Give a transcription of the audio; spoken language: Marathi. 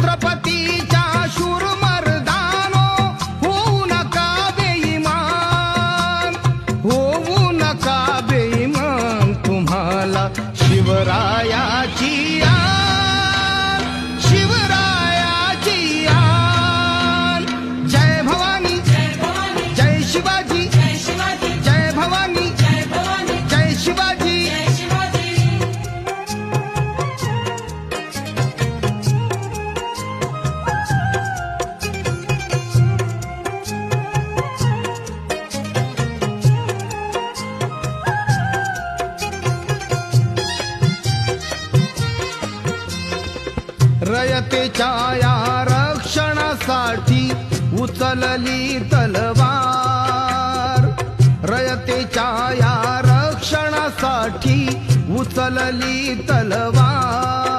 छत्रपतीच्या शूर मर्दानो, होऊ नका बेईमान, होऊ नका बेईमान. तुम्हाला शिवरायाची आन, शिवरायाची आन. जय भवानी, जय शिवाजी, जय भवानी, जय शिवाजी. रयतेच्या या रक्षणासाठी उचलली तलवार, रयतेच्या या रक्षणासाठी उचलली तलवार.